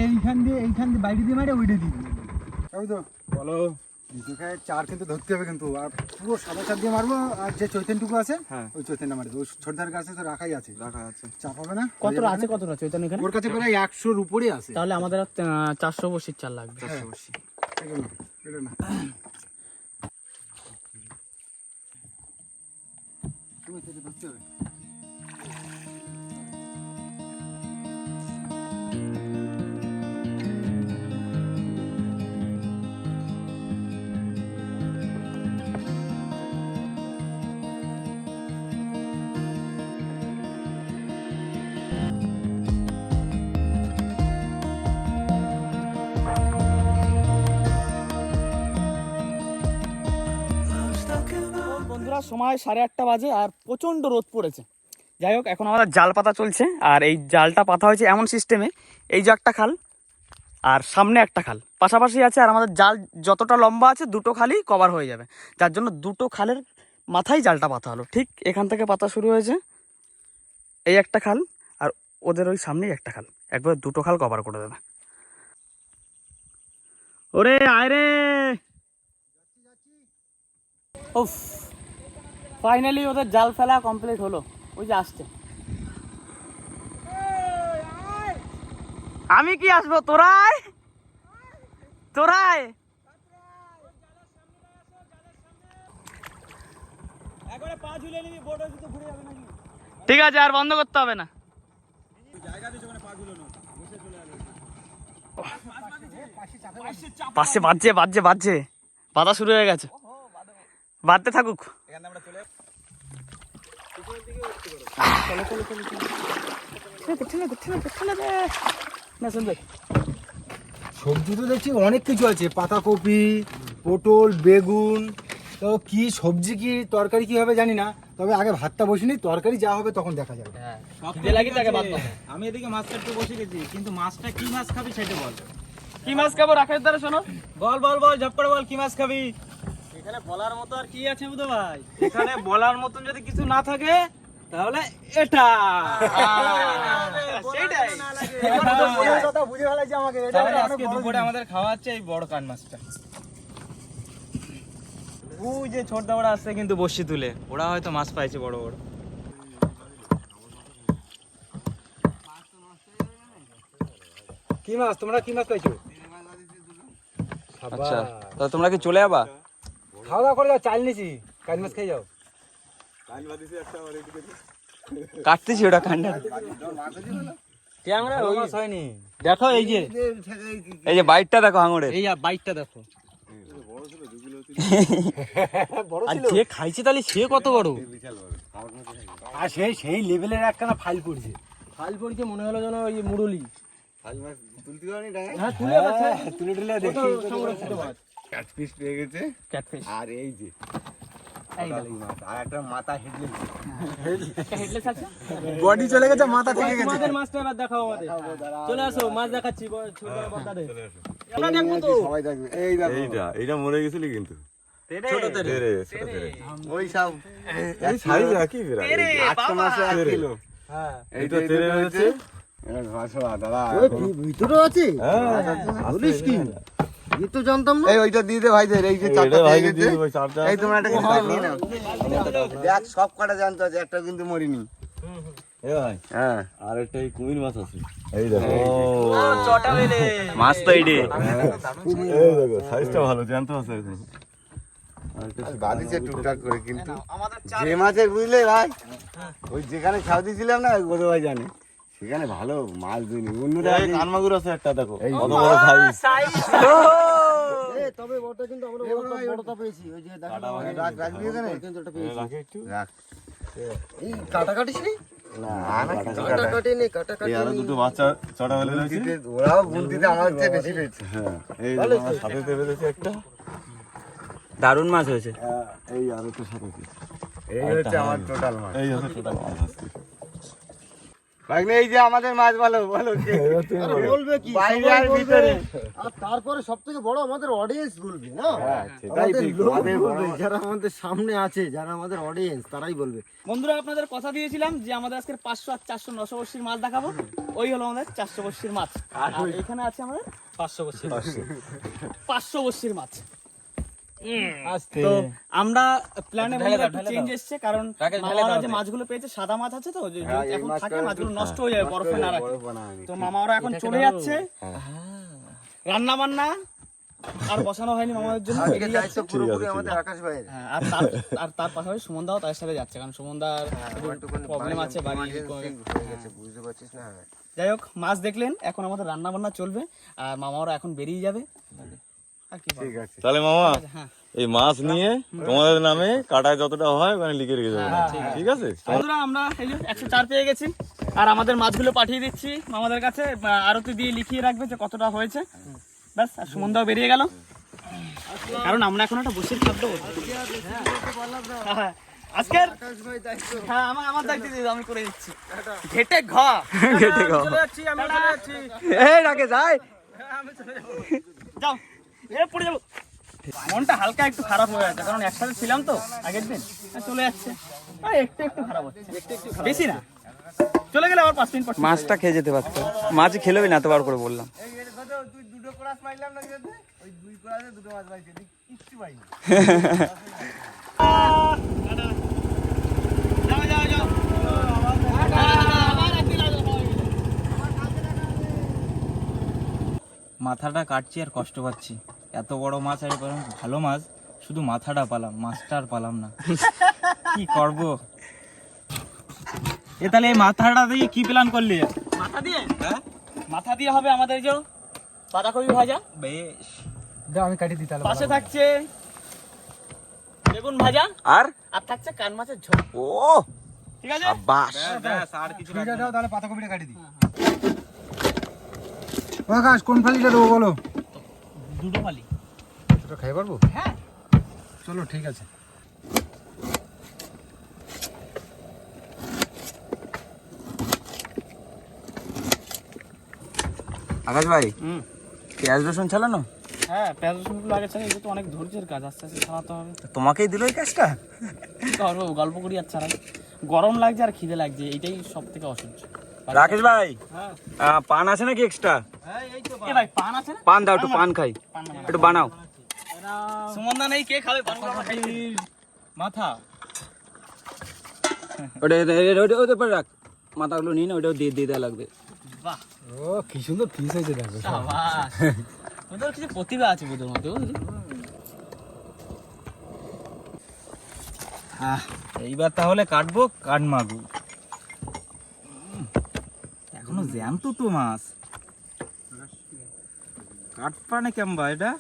এইখান দিয়ে বাইরে দিয়ে মারে ওইটা দিয়ে তো বলো চার কিন্তু ধরতে হবে কিন্তু আর পুরো সাদা চার দিয়ে মারবো আর যে চৈতন্যটুকু আছে ওই চৈতন্যটা মারবো ওই ছোটদার কাছে তো রাখাই আছে চাপ হবে না কতটা আছে চৈতন্য এখানে ওর কাছে প্রায় 100-র উপরে আছে তাহলে আমাদের 400 বসির চাল লাগবে 400 বসি এটা না তুমি সেটা ধরতে হবে সময় 8:30 বাজে আর প্রচন্ড রোদ পড়েছে। যাই হোক, এখন আমাদের জাল পাতা চলছে আর এই জালটা পাতা হয়েছে এমন সিস্টেমে, এই যে একটা খাল আর সামনে একটা খাল পাশাপাশি আছে, আর আমাদের জাল যতটা লম্বা আছে দুটো খালই কভার হয়ে যাবে, যার জন্য দুটো খালের মাথায় জালটা পাতা হলো। ঠিক এখান থেকে পাতা শুরু হয়েছে, এই একটা খাল আর ওদের ওই সামনেই একটা খাল, একবার দুটো খাল কভার করে দেবে। ওরে আয় রে, উফ, ফাইনালি ওদের জাল ফেলা কমপ্লিট হলো। ওই যে আসছে, আমি কি আসবো, তোরাই ঠিক আছে, আর বন্ধ করতে হবে না। পাশে বাজছে বাধা শুরু হয়ে গেছে, বাঁধতে থাকুক। সবজি তো দেখছি অনেক কিছু আছে, পাতাকপি, পটল, বেগুন, তো কি সবজি কি তরকারি কি হবে জানি না, তবে আগে ভাতটা বসিনি, তরকারি যা হবে তখন দেখা যাবে। আমি এদিকে মাছ কাটতে বসে গেছি, কিন্তু মাছটা কি মাছ খাবি সেটা বল। কি মাছ খাবো রাখের দ্বারা, শোনো, বল ঝপ করে বল, কি মাছ খাবি। এখানে বলার মতো আর কি আছে বুধ ভাই, এখানে বলার মতন যদি কিছু না থাকে তাহলে এটা সেটাই বুঝে ফেলাইছে আমাকে। আজকে দুপুরে আমাদের খাওয়া হচ্ছে এই বড় কান মাছটা। ওই যে ছোট দাবড়া আসছে কিন্তু বসি তুলে, ওরা হয়তো মাছ পাইছে বড় বড়। কি মাছ, তোমরা কি মাছ পাইছো? আচ্ছা, তো তোমরা কি চলে যাবা? খাওয়া দাওয়া করে যাও, চাল নিছি, কান মাছ খেয়ে যাও। কাটতেছি ওটা কান্ডা, দেখো এই যে বাইটটা দেখো হাঙড়ে, এই বাইকটা দেখো, আর যে খাইছে তাহলে সে কত বড়, আর সেই লেভেলের একখানা ফাইল পড়ছে মনে হলো যেন ওই মুরলি। তুলে দেখি ক্যাটফিশ পেয়ে গেছে, আর এই যে আর একটা মাথা হেডলেস আছে, বডি চলে গেছে, মাথা থেকে গেছে। তোমাদের মাছটা এবার দেখাও আমাদের, চলে আসো, মাছ দেখাচ্ছি। আমরা দেখবো তো, সবাই দেখবে। এই দেখো, এইটা মরে গেছিল কিন্তু ছোট তেরে, ওই সব এই সাইজ একই প্রায়, 8 মাসে 1 কিলো। হ্যাঁ এইটা তেরে হয়েছে। দাদা ভিতরে আছে, বলিস কি, এই তো জানতাম না। এই ওইটা দিয়ে দে ভাইদের, এই যে চারটা দিয়ে গেছে, এই তোমরা একটা নিয়ে নাও, দেখ সব কটা জানতো আছে, একটা কিন্তু মরিনি। এ ভাই, হ্যাঁ আর একটা এই কুমির মাছ আছে, এই দেখো। ও চটা মেলে মাছ তো এইডে, এই দেখো সাইজটা ভালো, জ্যান্ত আছে এখন। বাদিছে টুকটাক করে, কিন্তু যে মাছের বুঝলে ভাই, ওই যেখানে ছাউ দিয়েছিলাম না, ওই ভাই জানে সেখানে ভালো মাছ দিইনি। অন্যটা কান মাগুর আছে একটা, দেখো কত বড় সাইজ। তবে বড়টা কিন্তু আমরা বড়টা পেয়েছি, ওই যে রাখ রাখবি এখানে, কিন্তু এটা পেয়েছি, রাখে একটু রাখ। এই কাটা কাটিস নি? না কাটা কাটিনি, কাটা কাটিনি। এই আরো দুটো বাচ্চা চড়া ফেলে রয়েছে, ওরাও বুনতিতে আমার চেয়ে বেশি পেয়েছে। হ্যাঁ এই যে আমার সাথে ফেলেছে একটা, দারুণ মাছ হয়েছে। এই আর একটা সাথে, এই হচ্ছে আমার টোটাল মাছ। এই হচ্ছে টোটাল মাছ আজকে। ভাগ্নে এই যে আমাদের মাছ ভালো বলো আরে বলবে কি বাইরে সবাই আর বলবে। ভিতরে। আর তারপরে সবথেকে বড় আমাদের অডিয়েন্স বলবে না সেটাই আমাদের ঠিক, লোক আমাদের বলবে, বড়- যারা আমাদের সামনে আছে, যারা আমাদের অডিয়েন্স, তারাই বলবে। বন্ধুরা আপনাদের কথা দিয়েছিলাম যে আমাদের আজকের 500 আর 400 900 বর্ষির মাছ দেখাবো। ওই হলো আমাদের 400 বর্ষির মাছ। আর এখানে আছে আমাদের 500 বর্ষির 500 বর্ষির মাছ। তো আমরা প্ল্যানে চেঞ্জ এসছে, কারণ মামারা যে মাছগুলো পেয়েছে সাদা মাছ আছে তো, যে এখন থাকে মাছগুলো নষ্ট হয়ে যাবে বরফে না রাখলে। তো মামারা এখন চলে যাচ্ছে রান্না বান্না আর বসানো হয়নি মামাদের জন্য, আজকে বেরিয়ে দায়িত্ব যাচ্ছে। পুরোপুরি আমাদের আকাশ ভাইয়ের। হ্যাঁ, আর তার পাশাপাশি সুমন দাও তার সাথে যাচ্ছে, কারণ সুমন দার প্রবলেম আছে বাড়ি। হয়ে গেছে, বুঝতে পারছিস না? যাই হোক, মাছ দেখলেন, এখন আমাদের রান্না বান্না চলবে আর মামারা এখন বেরিয়ে যাবে। আর কি বলবো? ঠিক আছে তাহলে মামা হ্যাঁ এই মাছ নিয়ে তোমাদের নামে কাটায় যতটা হয় ওখানে লিখে রেখে যাবে, ঠিক আছে? বন্ধুরা আমরা এই যে 104 পেয়ে গেছি আর আমাদের মাছগুলো পাঠিয়ে দিচ্ছি মামাদের কাছে, আরতি দিয়ে লিখিয়ে রাখবে যে কতটা হয়েছে। ব্যাস, আর সুমন দাও বেরিয়ে গেল, কারণ আমরা এখন একটা বসে খাদ্য আজকের। হ্যাঁ, আমার দায়িত্ব দিয়ে দাও, আমি করে দিচ্ছি। ঘেটে ঘা চলে যাচ্ছি, আমি চলে যাচ্ছি। এই রাকে যাই যাও, এ পড়ে যাবো। মনটা হালকা একটু খারাপ হয়ে আছে, কারণ একসাথে ছিলাম তো আগের দিন, চলে যাচ্ছে। একটু একটু খারাপ হচ্ছে, বেশি না। চলে গেলে আবার 5 মিনিট পর মাছটা খেয়ে যেতে পারতো, মাছ খেলেবি না, এতবার করে বললাম। তুই দুটো কোরাস পাইলাম না কিন্তু ওই দুই কোরাসে দুটো মাছ পাইছি কিচ্ছু পাইনি যাও যাও যাও। মাথাটা কাটছি আর কষ্ট পাচ্ছি। এত বড় মাছ আর ভালো মাছ, শুধু মাথাটা পালাম, মাছটা আর পালাম না। কি করব? এ তাহলে এই মাথাটা দিয়ে কি প্ল্যান করলি? মাথা দিয়ে, হ্যাঁ মাথা দিয়ে হবে আমাদের যে বাঁধাকপি ভাজা, বেশ, আমি কাটি দিই তাহলে। পাশে থাকছে বেগুন ভাজা, আর আর থাকছে কান মাছের ঝোল। ও ঠিক আছে, বাস, ব্যাস, আর কিছু লাগবে না। তাহলে পাতাকপিটা কাটি দিই। আকাশ কোন ফালিটা দেবো বলো? দুটো ফালি। দুটো খাই পারবো? হ্যাঁ, চলো ঠিক আছে। আকাশ ভাই, হুম, পেঁয়াজ রসুন চালানো হ্যাঁ, পেঁয়াজ রসুনগুলো আগে ছাড়া, এটা তো অনেক ধৈর্যের কাজ, আস্তে আস্তে ছাড়াতে হবে। তোমাকেই দিল এই কাজটা? কি করবো, গল্প করি আর ছাড়াই। গরম লাগছে আর খিদে লাগছে, এটাই সব থেকে অসহ্য। রাকেশ ভাই, হ্যাঁ, পান আছে নাকি এক্সট্রা? এ ভাই পান আছে না? পান দাও, একটু পান খাই, পান না, একটু বানাও। সুমন দা নেই, কে খাবে পান? খাই। মাথা ওটা পরে রাখ, মাথাগুলো নিয়ে না, ওটাও দিয়ে দিয়ে দেওয়া লাগবে। বাহ, ও কি সুন্দর পিস হয়েছে দেখো। সাবাস। ওদের কিছু প্রতিভা আছে বুধের মধ্যে, বুঝলি? এইবার তাহলে কাটবো কাঠমাগুর। এখনো জ্যান্ত তো মাছ, কাটপানে কেমবা এটা?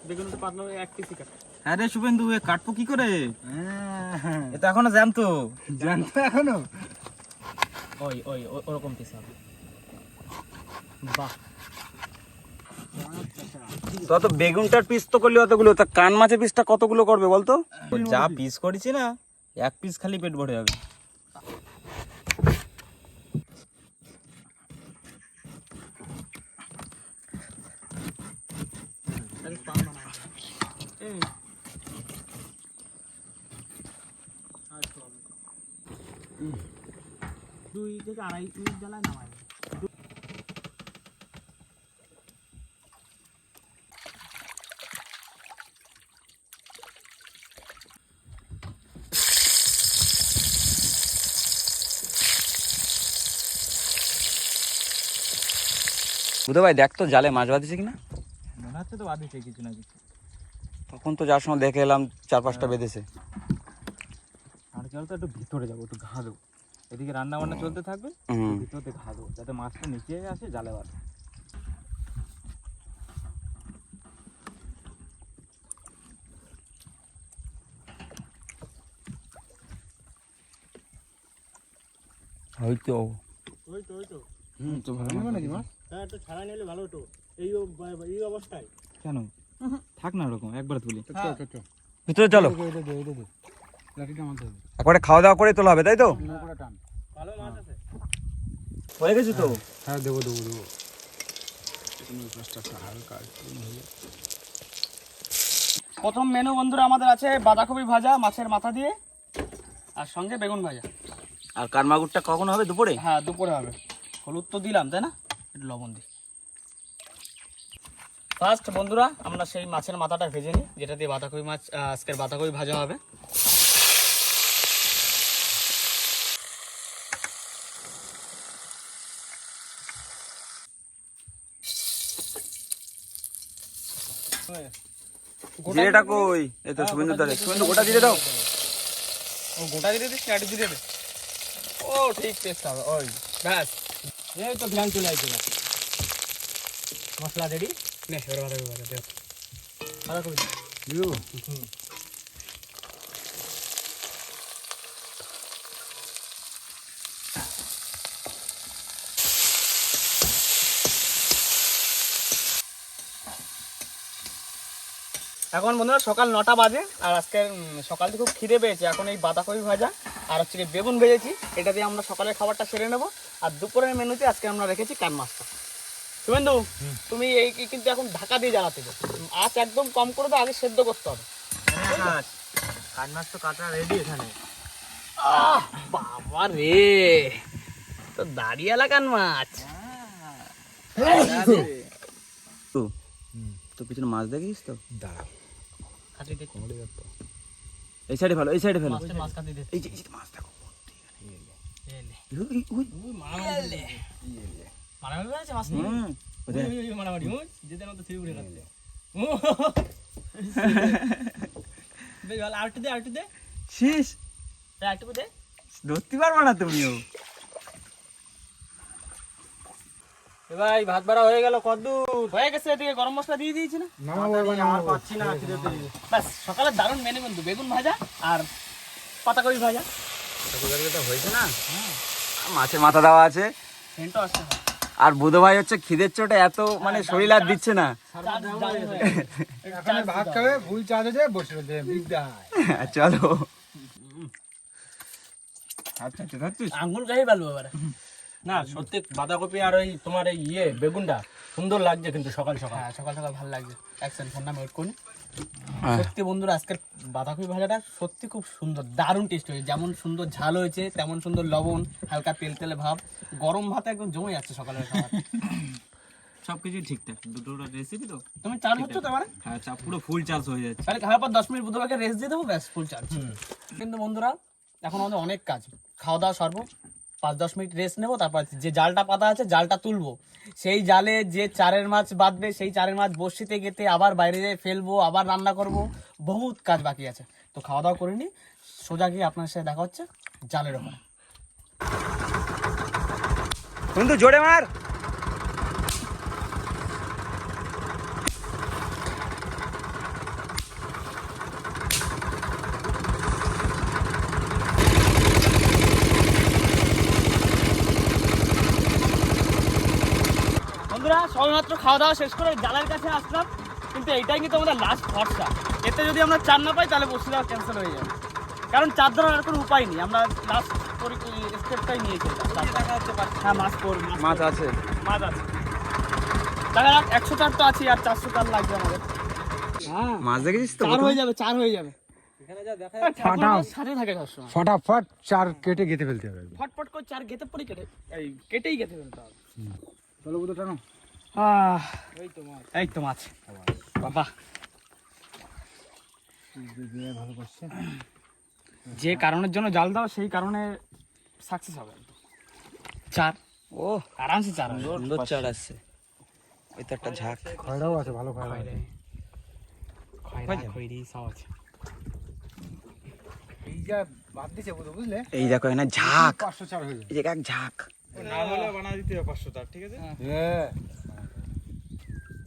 বেগুনটা পাতলা করে 1 পিস কাট। হ্যাঁ রে শুভেন্দু, এ কাটবো কি করে? এটা এখনো জ্যান্ত। জানতো এখনো? ওই ওই ওরকম পিস হবে। বাহ, তো বেগুনটার পিস তো করলি অতগুলো, তা কান মাছের পিসটা কতগুলো করবে বলতো? যা পিস করেছি না, 1 পিস খালি পেট ভরে যাবে। দুই থেকে আড়াই মিনিট জ্বালায় নামাই। বুধ ভাই দেখ তো জালে মাছ বাঁধিছে কিনা। মনে হচ্ছে তো বাদিছে কিছু না কিছু। তখন তো যার সময় দেখে এলাম 4-5টা বেঁধেছে। আর চল তো একটু ভিতরে যাবো, একটু ঘা দেবো। এদিকে রান্না বান্না চলতে থাকবে, হুম, ভিতরে ঘা দেবো যাতে মাছটা নিচে আসে জালে বাঁধে। হয়তো তো ভালো হবে নাকি মাছ? কেন? থাক না ওরকম, একবার তুলি। ভিতরে চলো। একবারে খাওয়া দাওয়া করে তোলা হবে, তাই তো? হয়ে গেছে তো? হ্যাঁ দেবো। প্রথম মেনু বন্ধুরা আমাদের আছে বাঁধাকপি ভাজা মাছের মাথা দিয়ে, আর সঙ্গে বেগুন ভাজা। আর কানমাগুরটা কখন হবে? দুপুরে? হ্যাঁ দুপুরে হবে। হলুদ তো দিলাম তাই না, একটু লবণ দিই। ফার্স্ট বন্ধুরা আমরা সেই মাছের মাথাটা ভেজে নিই, যেটা দিয়ে বাঁধাকপি মাছ আজকের বাঁধাকপি ভাজা হবে। জিরেটা কই? এই তো শুভেন্দু দাঁড়ে। শুভেন্দু গোটা জিরে দাও। ও গোটা জিরে দিস না একটু জিরে দে। ও ঠিক টেস্ট হবে। ওই ব্যাস, এই তো ঘ্রাণ চলে আসছে। মশলা রেডি। নে এবার বাঁধাকপি ভাজা দে। এখন বন্ধুরা সকাল 9টা বাজে, আর আজকে সকাল থেকে খুব খিদে পেয়েছে। এখন এই বাঁধাকপি ভাজা আর হচ্ছে বেগুন ভেজেছি, এটা দিয়ে আমরা সকালের খাবারটা সেরে নেব। আর দুপুরের মেনুতে আজকে আমরা রেখেছি কান মাছটা। শুভেন্দু, তুমি এই কিন্তু এখন ঢাকা দিয়ে জ্বালাতে হবে, আঁচ একদম কম করে দাও, আগে সেদ্ধ করতে হবে। কান মাছ তো কাটা রেডি এখানে। বাবা রে, তো দাঁড়িয়ালা কান মাছ। তো পিছনে মাছ দেখিস তো? দাঁড়াও, কাটি দে। এই সাইডে ফেলো, এই সাইডে ফেলো। মাছ কাটি দে। এই যে মাছ দেখো। মারামারি করেছে মাছ নিয়ে? মারামারি যেতে মতো থ্রি উড়ে গেছে। বেশ ভালো, আরেকটু দে। শেষ একটু দে। ধরতে পারবো না তুমিও। ভাই ভাত বাড়া হয়ে গেল, কদ্দূর? হয়ে গেছে, এদিকে গরম মশলা দিয়ে দিয়েছি না? আর পাচ্ছি না খিদেতে। ব্যাস, সকালে দারুণ মেনু কিন্তু বেগুন ভাজা আর পাতাকপি ভাজা। হয়েছে না? মাছের মাথা দেওয়া আছে। সেন্টও আসছে। আর বুধো ভাই হচ্ছে খিদের চোটে এত মানে শরীর আর দিচ্ছে না। ভাত খাবে, ভুল চা দে, বসে দে বিদ্যায়। চলো। আঙ্গুল গায়ে পারবো এবারে। না সত্যি বাঁধাকপি আর ওই তোমার এই বেগুনটা সুন্দর লাগছে কিন্তু সকাল সকাল। হ্যাঁ সকাল সকাল ভালো লাগছে। এক সেকেন্ড ফোন নামে ওয়েট করুন। সত্যি বন্ধুরা আজকের বাঁধাকপি ভাজাটা সত্যি খুব সুন্দর, দারুণ টেস্ট হয়েছে। যেমন সুন্দর ঝাল হয়েছে, তেমন সুন্দর লবণ, হালকা তেল তেলে ভাব। গরম ভাতে একদম জমে যাচ্ছে সকালের খাবার। সবকিছু ঠিকঠাক, দুটো রেসিপি তো। তুমি চার্জ হচ্ছে তো মানে? হ্যাঁ চা পুরো ফুল চার্জ হয়ে যাচ্ছে। তাহলে খাওয়ার পর 10 মিনিট বুধবারকে রেস্ট দিয়ে দেবো, ব্যাস ফুল চার্জ। কিন্তু বন্ধুরা এখন আমাদের অনেক কাজ, খাওয়া দাওয়া সারবো, 5-10 মিনিট রেস্ট নেবো, তারপর যে জালটা পাতা আছে জালটা তুলবো, সেই জালে যে চারের মাছ বাঁধবে, সেই চারের মাছ বড়শিতে গেতে আবার বাইরে যেয়ে ফেলবো, আবার রান্না করব, বহুত কাজ বাকি আছে। তো খাওয়া দাওয়া করে নি, সোজা গিয়ে আপনার সাথে দেখা হচ্ছে জালের ওখানে। বন্ধু জোরে মার। বন্ধুরা সবেমাত্র খাওয়া দাওয়া শেষ করে জালের কাছে আসলাম, কিন্তু এইটাই কিন্তু আমাদের লাস্ট ভরসা। এতে যদি আমরা চার না পাই তাহলে বসে দেওয়া ক্যান্সেল হয়ে যাবে, কারণ চার ধরার আর কোনো উপায় নেই। আমরা লাস্ট স্টেপটাই নিয়েছি। হ্যাঁ মাছ পড়বে, মাছ আছে। মাছ আছে। দেখা যাক, 104 তো আছি, আর 400 চার লাগবে আমাদের। মাছ দেখেছিস তো? চার হয়ে যাবে, চার হয়ে যাবে। সাথে থাকে সবসময়। ফটাফট চার কেটে গেতে ফেলতে হবে। ফটফট করে চার গেতে পড়ি, কেটেই গেতে ফেলতে হবে। চলো বুঝো টানো। এই তো মাছ বাবা, ভালো করছে। যে কারণের জন্য জাল দাও সেই কারণে সাকসেস হবে। চার, ও আরামসে চার হবে। সুন্দর চার আসছে। ওই তো একটা ঝাঁক। খয়রাও আছে, ভালো খয়রা আছে। খয়রি সব আছে। এই যা বাদ দিছে বুঝলে, এই দেখো এখানে ঝাঁক। 500 চার হয়ে যাবে। এই যে এক ঝাঁক। না হলে বানা দিতে হবে 500 টাকা, ঠিক আছে? হ্যাঁ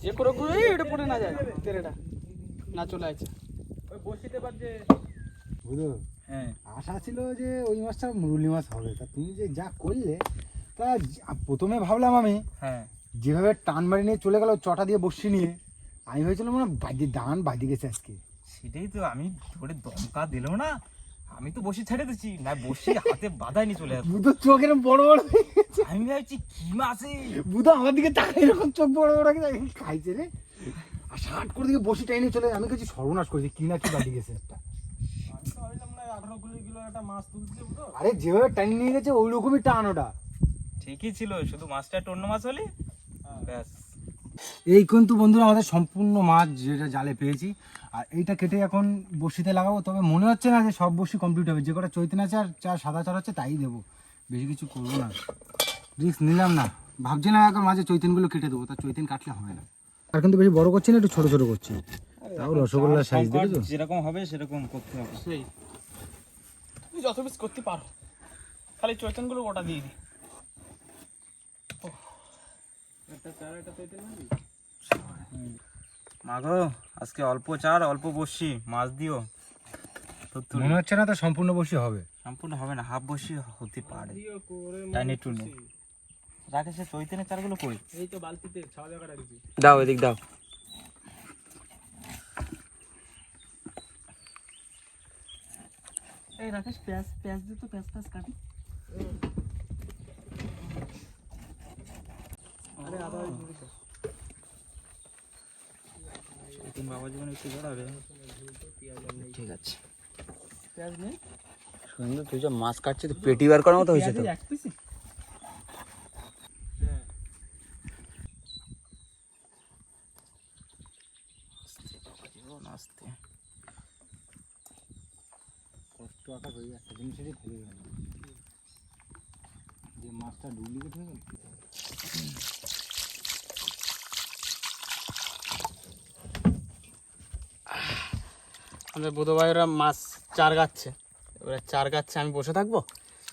যে করে করে এটা পড়ে না যায়, তেরেটা না চলে আছে। ওই বসিতে পারছে। বুঝো, হ্যাঁ আশা ছিল যে ওই মাছটা মুরলি মাছ হবে, তা তুমি যে যা করলে, তা প্রথমে ভাবলাম আমি হ্যাঁ যেভাবে টান মারি নিয়ে চলে গেল চটা দিয়ে বসি নিয়ে, আমি ভেবেছিলাম মানে বাদি দান বাদি গেছে আজকে। সেটাই তো, আমি ধরে দমকা দিল না, আমি তো বসি ছেড়ে দিচ্ছি না, বসি হাতে বাঁধাইনি চলে আসবে। বুধো চোখ এরকম বড় বড় হয়ে গেছে। আমি ভাবছি কি মাছ বুধো আমার দিকে তাকাই এরকম চোখ বড় বড় হয়ে গেছে, খাইছে রে। আর শার্ট করে দিকে বসি টাইনে চলে, আমি কাছে সর্বনাশ করেছি, কি না কি বাদি গেছে একটা। 18 কিলো একটা মাছ তুলছে বুঝো। আরে যেভাবে টাইম নিয়ে গেছে ওই রকমই টান ওটা। ঠিকই ছিল, শুধু মাছটা একটু অন্য মাছ হলে ব্যাস। এই কিন্তু বন্ধুরা আমাদের সম্পূর্ণ মাছ যেটা জালে পেয়েছি, আর এইটা কেটে এখন বড়শিতে লাগাবো। তবে মনে হচ্ছে না যে সব বড়শি কমপ্লিট হবে, যে কটা চৈতেন আছে আর চার সাদা চার হচ্ছে তাই দেবো, বেশি কিছু করবো না, রিস্ক নিলাম না। ভাবছিলাম এখন মাঝে চৈতেনগুলো কেটে দেবো, তা চৈতেন কাটলে হবে না। আর কিন্তু বেশি বড় করছি না, একটু ছোট ছোট করছি, তাও রসগোল্লার সাইজ দেখেছো। যেরকম হবে সেরকম করতে হবে। সেই তুমি যত পিস করতে পারো, খালি চৈতনগুলো ওটা দিয়ে দিই। মাগো আজকে অল্প চার অল্প বসি, মাছ দিও। মনে হচ্ছে না তো সম্পূর্ণ বড়শি হবে। সম্পূর্ণ হবে না, হাফ বসি হতে পারে। টাইনি টুনি রাখে সে চৈতনের চারগুলো কই? এই তো বালতিতে ছাওয়া জায়গা রাখছি। দাও এদিক দাও। এই রাকেশ পেঁয়াজ পেঁয়াজ দিয়ে তো পেঁয়াজ পেঁয়াজ কাটি। আরে আদা চৈতন বাবা জীবন একটু জড়াবে। ঠিক আছে, পেঁয়াজ নেই, সুন্দর। তুই যে মাছ কাটছিস তো পেটি বার করার মতো হয়েছে তো। এক পিস আস্তে কষ্ট আকাশ হয়ে একটা জিনিসেরই ভুলে গেল, যে মাছটা ডুপ্লিকেট হয়ে গেল। আমাদের বুধ ভাইরা মাছ চার গাচ্ছে, এবারে চার গাচ্ছে আমি বসে থাকবো,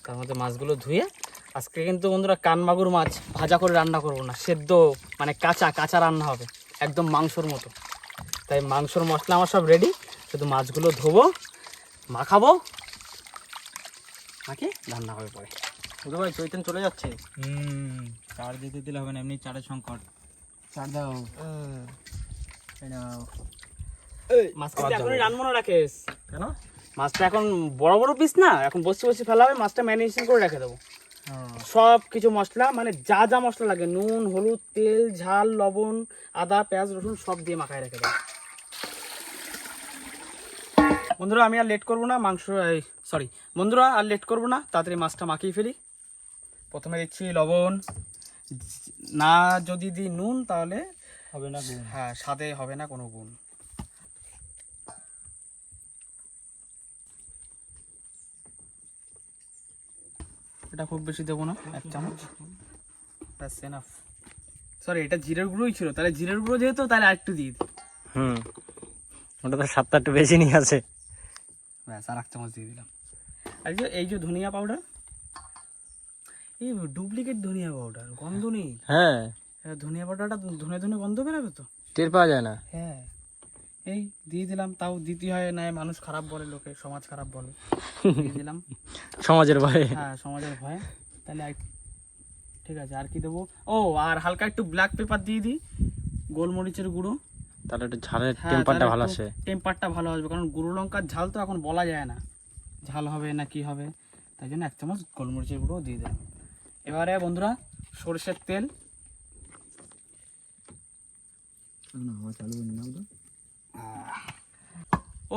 তার মধ্যে মাছগুলো ধুয়ে। আজকে কিন্তু বন্ধুরা কান মাগুর মাছ ভাজা করে রান্না করবো না, সেদ্ধ মানে কাঁচা কাঁচা রান্না হবে, একদম মাংসর মতো। তাই মাংসর মশলা আমার সব রেডি, শুধু মাছগুলো ধোবো, মাখাবো, মাখে রান্না হবে পরে। বুধ ভাই চৈতন চলে যাচ্ছে। চার দিতে দিলে হবে না, এমনি চারের সংকট। চার দাও, মাছটা এখনই রান্না না রাখিস কেন? মাছটা এখন বড় বড় পিস না, এখন বসে বসে ফেলা হবে, মাছটা ম্যারিনেশন করে রেখে দেবো। সব কিছু মশলা মানে যা যা মশলা লাগে, নুন হলুদ তেল ঝাল লবণ আদা পেঁয়াজ রসুন সব দিয়ে মাখায় রেখে দেবো। বন্ধুরা আমি আর লেট করবো না, বন্ধুরা আর লেট করবো না, তাড়াতাড়ি মাছটা মাখিয়ে ফেলি। প্রথমে দিচ্ছি লবণ, না যদি দিই নুন তাহলে হবে না গুণ। হ্যাঁ স্বাদে হবে না কোনো গুণ। এটা খুব বেশি দেবো না, 1 চামচ ব্যাস এনাফ। সরি এটা জিরের গুঁড়োই ছিল, তাহলে জিরের গুঁড়ো যেহেতু তাহলে আরেকটু দিয়ে দিই। ওটা তো স্বাদটা একটু বেশি নিয়ে আছে। ব্যাস আর 1 চামচ দিয়ে দিলাম। আর এই যে ধনিয়া পাউডার, এই ডুপ্লিকেট ধনিয়া পাউডার, গন্ধ নেই। হ্যাঁ, ধনিয়া পাউডারটা ধনে ধনে গন্ধ বেরোবে তো। টের পাওয়া যায় না। হ্যাঁ এই দিয়ে দিলাম, তাও দিতে হয় না, মানুষ খারাপ বলে, লোকে সমাজ খারাপ বলে, দিয়ে দিলাম সমাজের ভয়ে। হ্যাঁ সমাজের ভয়ে। তাহলে ঠিক আছে, আর কি দেবো? ও আর হালকা একটু ব্ল্যাক পেপার দিয়ে দিই, গোলমরিচের গুঁড়ো, তাহলে একটু ঝালের হ্যাঁ, টেম্পারটা ভালো আসে। টেম্পারটা ভালো আসবে, কারণ গুঁড়ো লঙ্কার ঝাল তো এখন বলা যায় না, ঝাল হবে না কি হবে, তাই জন্য 1 চামচ গোলমরিচের গুঁড়ো দিয়ে দিলাম। এবারে বন্ধুরা সরষের তেল,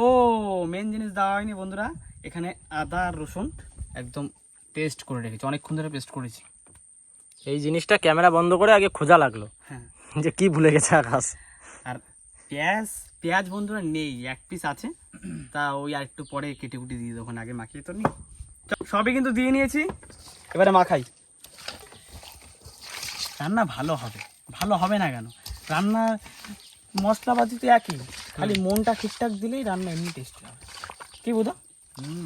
ও মেন জিনিস দেওয়া হয়নি বন্ধুরা, এখানে আদা আর রসুন একদম পেস্ট করে রেখেছি, অনেকক্ষণ ধরে পেস্ট করেছি। এই জিনিসটা ক্যামেরা বন্ধ করে আগে খোঁজা লাগলো হ্যাঁ যে কি ভুলে গেছে আকাশ। আর পেঁয়াজ বন্ধুরা নেই, 1 পিস আছে, তা ওই আর একটু পরে কেটে কুটে দিয়ে দেবো, আগে মাখিয়ে তো নি। সবই কিন্তু দিয়ে নিয়েছি, এবারে মাখাই। রান্না ভালো হবে না কেন? রান্না মশলাপাতি তো একই, খালি মনটা ঠিকঠাক দিলেই রান্না এমনি টেস্টি হবে। কি বুঝো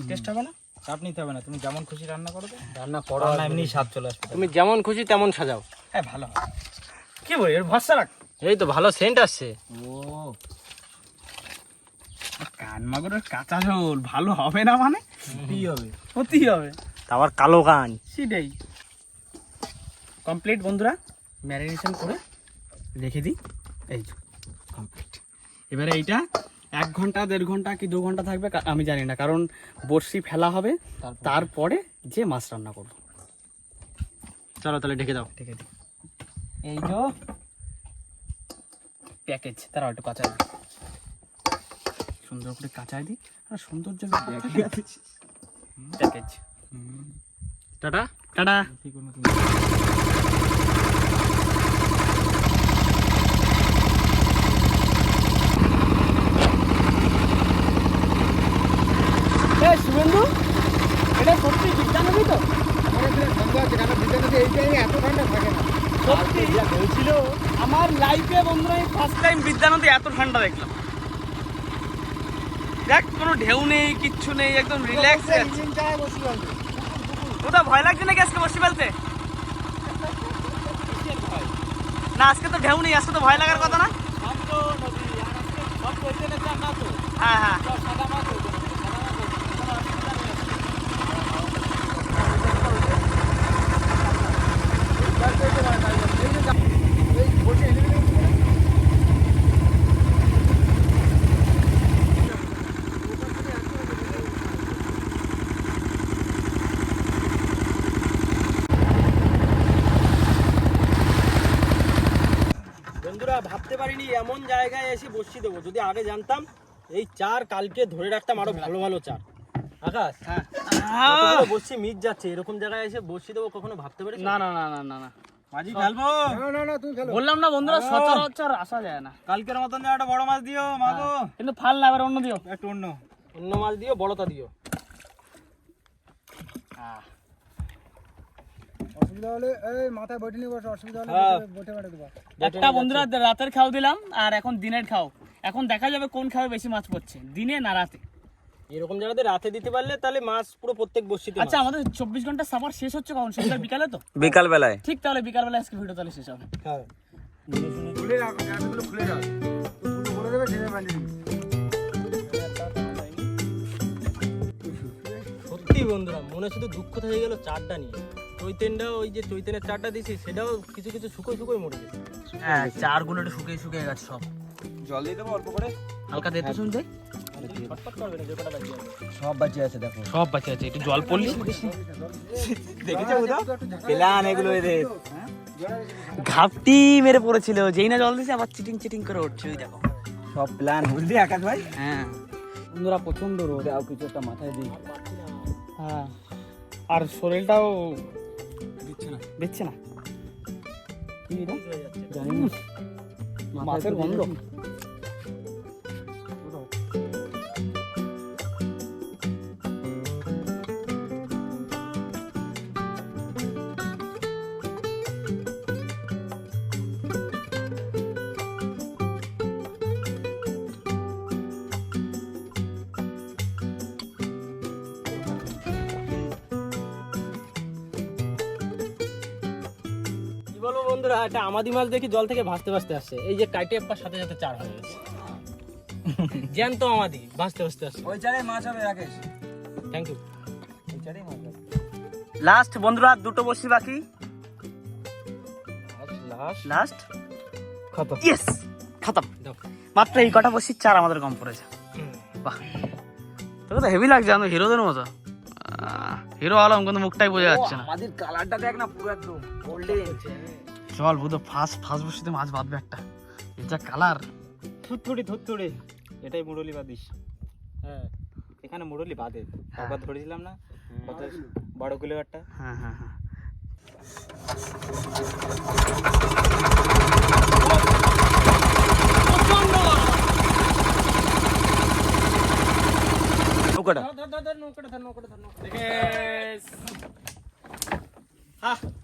টেস্ট হবে না? চাপ নিতে হবে না, তুমি যেমন খুশি রান্না করো, রান্না করো, রান্না এমনি স্বাদ চলে আসবে। তুমি যেমন খুশি তেমন সাজাও। হ্যাঁ ভালো হবে। কি বলি এর ভরসা রাখ। এই তো ভালো সেন্ট আসছে। ও কান মাগুরের কাঁচা ঝোল ভালো হবে না মানে? হতেই হবে। আবার কালো কান। সেটাই কমপ্লিট বন্ধুরা, ম্যারিনেশন করে রেখে দিই, এই কমপ্লিট। এবারে এইটা 1 ঘন্টা 1.5 ঘন্টা কি 2 ঘন্টা থাকবে আমি জানি না, কারণ বড়শি ফেলা হবে তারপরে যে মাছ রান্না করবো। চলো তাহলে ঢেকে দাও। ঢেকে দিই। এই যে প্যাকেজ, তারা একটু কাঁচাই দিই, সুন্দর করে কাঁচাই দিই। আর সৌন্দর্য প্যাকেজ। Tata tata. শুভেন্দু, এটা সত্যি বিজ্ঞানী তো? সত্যি হয়েছিল আমার লাইফে বন্ধুরা, আমি ফার্স্ট টাইম বিদ্যানদী এত ঠান্ডা দেখলাম। দেখ কোনো ঢেউ নেই, কিচ্ছু নেই, একদম রিল্যাক্স। ওটা ভয় লাগছে নাকি আজকে বসে ফেলতে? না আজকে তো ঢেউ নেই, আজকে তো ভয় লাগার কথা না। হ্যাঁ হ্যাঁ বন্ধুরা ভাবতে পারিনি এমন জায়গায় এসে বসিয়ে দেবো। যদি আগে জানতাম এই চার কালকে ধরে রাখতাম আরো ভালো ভালো চার। আকাশ বসছি মিট যাচ্ছে, এরকম জায়গায় এসে বসিয়ে দেবো কখনো ভাবতে পারি? না না না না না না মাঝি ফেলবো, বললাম না বন্ধুরা, সচরাচর আসা যায় না। কালকের মতন একটা বড় মাছ দিও মাগো। কিন্তু ফাল না, আবার অন্য দিও, একটু অন্য মাছ দিও, বড়টা দিও। অসুবিধা হলে এই মাথায় বইটি নিয়ে বসো, অসুবিধা হলে বটে বেড়ে দেবো। একটা বন্ধুরা রাতের খাও দিলাম, আর এখন দিনের খাও। এখন দেখা যাবে কোন খাওয়া বেশি মাছ পড়ছে, দিনে না রাতে। এরকম জায়গাতে রাতে দিতে পারলে তাহলে মাছ পুরো প্রত্যেক বসিতে। আচ্ছা আমাদের 24 ঘন্টা সামার শেষ হচ্ছে কখন? সন্ধ্যা বিকালে তো? বিকাল বেলায়। ঠিক, তাহলে বিকাল বেলা আজকে ভিডিও তাহলে শেষ হবে। হ্যাঁ খুলে রাখো, গ্যাসগুলো খুলে রাখো, পুরো বলে দেবে ঢেলে বানিয়ে দিবি। সত্যি বন্ধুরা মনে শুধু দুঃখ থেকে গেল চারটা নিয়ে। চৈতেনটাও ওই যে চৈতেনের চারটা দিয়েছি সেটাও কিছু কিছু শুকোয় শুকোয় মরে গেছে। হ্যাঁ চারগুলো একটু শুকিয়ে শুকিয়ে গেছে সব। জল দিয়ে দেবো অল্প করে, হালকা দিতে শুনছে, ফটফট করবে না, যে কটা বাকি আছে সব বাঁচিয়ে আছে দেখো। সব বাঁচে আছে, একটু জল পড়লি দেখেছো বুঝা পেলান এগুলো এদের ঘাপটি মেরে পড়েছিল, যেই না জল দিছে আবার চিটিং চিটিং করে উঠছে। ওই দেখো সব প্ল্যান বুঝলি আকাশ ভাই। হ্যাঁ বন্ধুরা প্রচন্ড রোদ, দাও কিছু একটা মাথায় দিই। হ্যাঁ আর শরীরটাও দিচ্ছে না। কি এটা? জানি না, মাছের গন্ধ। কি বলবো বন্ধুরা, একটা আমাদি মাছ দেখি জল থেকে ভাসতে ভাসতে আসছে। এই যে কাইটে একবার সাথে সাথে চার হয়ে গেছে, জ্যান্ত আমাদি ভাসতে ভাসতে আসছে। ওই চারে মাছ হবে রাকেশ। Thank you. ওই চারেই মাছ হবে। লাস্ট বন্ধুরা দুটো বসি বাকি, লাস্ট খতম। ইয়েস খতম। মাত্র এই কটা বসি চার আমাদের কম পড়েছে। বাহ, তোকে তো হেভি লাগছে, আমি হিরোদের মতো। হিরো আলম কিন্তু মুখটাই বোঝা যাচ্ছে না। আমাদের কালারটা দেখ না, পুরো একদম গোল্ডেন। চল বুধ ফার্স্ট বসিতে মাছ বাঁধবে একটা, এর যা কালার। থুতথুড়ি এটাই মুরলি বাদিস। হ্যাঁ এখানে মুরলি বাদে একবার ধরেছিলাম না, কত বড় কিলো একটা। হ্যাঁ হ্যাঁ হ্যাঁ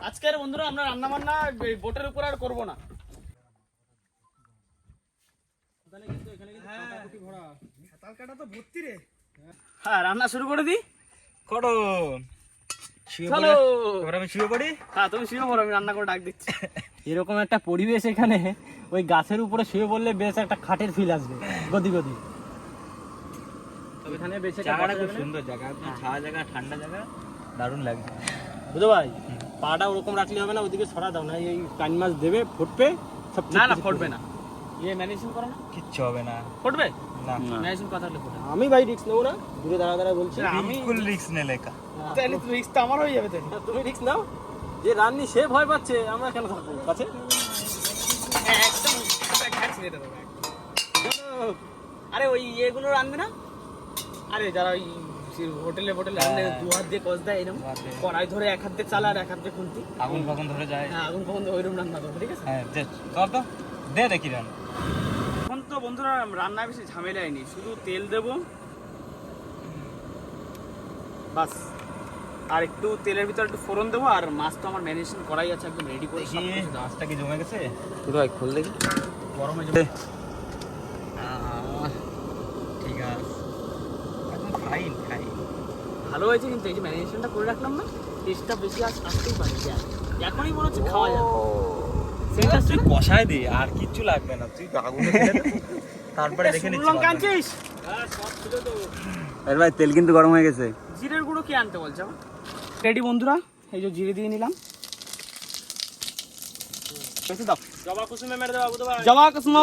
আজকের বন্ধুরা আমরা রান্না বান্না বোটের উপর আর করবো না। হ্যাঁ রান্না শুরু করে দিই। করো চলো আমি শুয়ে পড়ি। হ্যাঁ তুমি শুয়ে পড়ো, আমি রান্না করে ডাক দিচ্ছি। এরকম একটা পরিবেশ এখানে, ওই গাছের উপরে শুয়ে বললে বেশ একটা খাটের ফিল আসবে, গদি গদি। এখানে বেশি জায়গাটা খুব সুন্দর জায়গা, ছায়া জায়গা, ঠান্ডা জায়গা, দারুণ লাগছে। বুঝো ভাই পাটা ওরকম রাখলে হবে না, ওইদিকে সরা দাও না, এই কান মাছ দেবে ফুটবে সব। না না ফুটবে না, ইয়ে ম্যানেজমেন্ট করো না, কিচ্ছু হবে না, ফুটবে। ম্যারিনেশন কথা হলে কোথায় আমি ভাই রিস্ক নেবো না, দূরে দাঁড়া দাঁড়া বলছি। আমি রিস্ক নে লেখা তাহলে তো রিস্ক আমার হয়ে যাবে তাহলে। তুমি রিস্ক নাও, যে রান্নি সে ভয় পাচ্ছে, আমরা কেন থাকবো কাছে? একদম ছেড়ে দেবো আরে ওই ইয়েগুলো রাঁধবে না, আরে যারা ওই হোটেলে রান্নে দু হাত দিয়ে কষ দেয় এরকম কড়াই ধরে এক হাত দিয়ে চালা আর এক হাত দিয়ে খুন্তি, আগুন কখন ধরে যায়। হ্যাঁ আগুন কখন ওইরকম রান্না করবে, ঠিক আছে? হ্যাঁ চল তো দে দেখি রান। এখন তো বন্ধুরা রান্নায় বেশি ঝামেলাই নেই, শুধু তেল দেবো বাস, আর একটু তেলের ভিতরে একটু ফোড়ন দেবো, আর মাছটা আমার ম্যারিনেশন করাই আছে একদম রেডি করে সব কিছু। মাছটা কি জমে গেছে? ভাই খোল দেখি। গরমে জন্য ঠিক আছে, একদম ফাইন খাই। ভালো হয়েছে, কিন্তু এই যে ম্যারিনেশনটা করে রাখলাম না, টেস্টটা বেশি আসতেই পারে। এখনই মনে হচ্ছে খাওয়া যাবে। সেটা তুই কষায় দে, আর কিচ্ছু লাগবে না, তুই আগুনে ফেলে দে, তারপরে দেখে নিচ্ছি। লঙ্কা আনছিস? হ্যাঁ সব ছিল তো। আরে ভাই তেল কিন্তু গরম হয়ে গেছে। জিরের গুঁড়ো কি আনতে বলছো? রেডি বন্ধুরা, এই যে জিরে দিয়ে নিলাম। বেশি দাও, জবা কুসুমে মেরে দেওয়া বুঝতে পারো। জবা কুসুম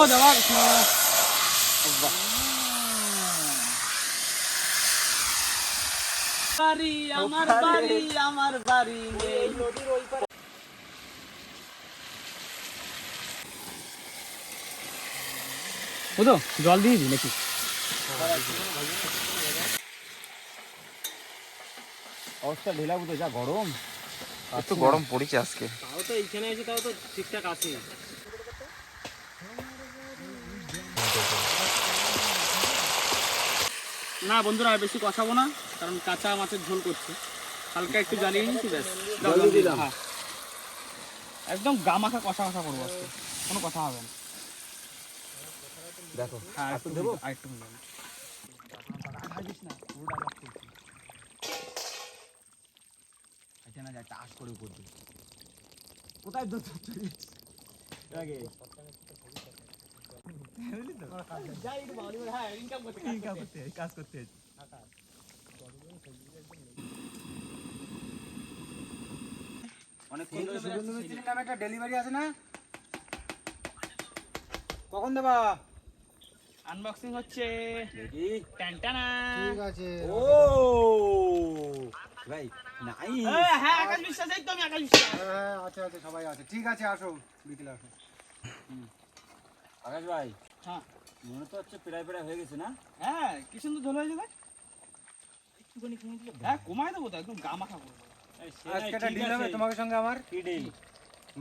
বাড়ি আমার বাড়ি আমার বাড়ি নেই। বুঝো জল দিয়েছি নাকি? অবস্থা ঢেলা বুঝো, যা গরম। একটু গরম পড়েছে আজকে। তাও তো এইখানে এসে তাও তো ঠিকঠাক আছে। না বন্ধুরা আর বেশি কষাবো না, কারণ কাঁচা মাছের ঝোল করছে, হালকা একটু জ্বালিয়ে নিচ্ছি ব্যাস। হ্যাঁ একদম গামাখা কষা কষা করবো আজকে, কোনো কথা হবে না। দেখো হ্যাঁ একটু দেবো, আর একটু দেবো। এখানে যা টাস করে উপর দিয়ে কোথায় দৌড় চলে আগে কাজ করতে অনেকক্ষণ ধরে সুগন্ধ মিস্ত্রির নামে একটা ডেলিভারি আছে না, কখন দেবা? আনবক্সিং হচ্ছে। টানটানা। ঠিক আছে। ও ভাই নাই, হ্যাঁ আকাশ বিশ্বাস, এই তো আমি আকাশ বিশ্বাস। হ্যাঁ আছে আছে, সবাই আছে। ঠিক আছে, আসো বিকেলে আসো। আকাশ ভাই হ্যাঁ মনে তো হচ্ছে প্রায় প্রায় হয়ে গেছে না? হ্যাঁ কি সুন্দর ঝোল হয়ে যাবে। হ্যাঁ কমায় দেবো তো, একদম গামাখা করবো। আজকে একটা ডিল হবে তোমার সঙ্গে আমার। কি ডিল?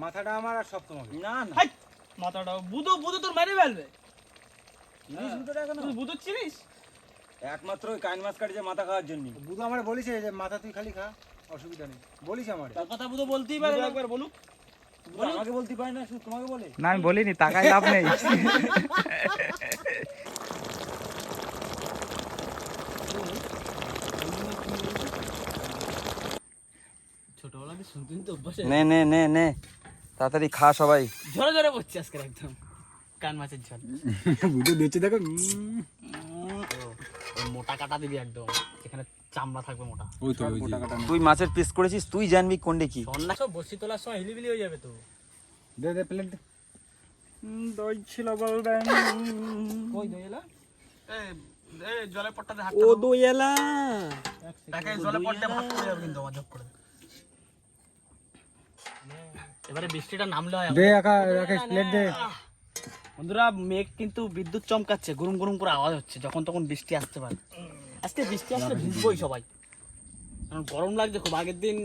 মাথাটা আমার আর সব তোমাকে। না না, হাই মাথাটা বুধো বুধো তোর মেরে ফেলবে। ইলিশ দুটো টাকা না, তুই বুধো চিনিস? একমাত্র ওই কাইন মাছ কাটছে মাথা খাওয়ার জন্য। বুধু আমার বলেছে যে মাথা তুই খালি খা, অসুবিধা নেই, বলিস আমার। তার কথা বুঝো বলতেই পারে বুধো না, একবার বলুক। আমাকে বলতে পারে না, শুধু তোমাকে বলে। না আমি বলিনি, টাকায় লাভ নেই। ছোটবেলা দিয়ে শুনতেন তো অভ্যাস, নে নে নে নে তাড়াতাড়ি খা সবাই। ঝরে ঝরে পড়ছে আজকে একদম কান মাছের ঝোল। বুধু দেখছে দেখো, ওই মোটা কাটা দিবি একদম, যেখানে চামড়া থাকবে মোটা। ওই তো তুই মাছের পিস করেছিস, তুই জানবি কোনটা কি। সন্না সব বসি তোলার সময় হিলিবিলি হয়ে যাবে তো। দে দে প্লেট দে। দই ছিল বলবেন। কই দই এলা? এই জলের পট্টাতে হাত। ও দইয়ালা তাকে জলের পট্টা ভাগ করে যাবে কিন্তু আমার ঝপ করে। এবারে বৃষ্টিটা নামলে হয়। দে আকাশ প্লেট দে। বন্ধুরা মেঘ কিন্তু বিদ্যুৎ চমকাচ্ছে, গুরুম গুরুম করে আওয়াজ হচ্ছে, যখন তখন বৃষ্টি আসতে পারে। আজকে বৃষ্টি আসলে ভিজবই সবাই, কারণ গরম লাগছে খুব। আগের দিন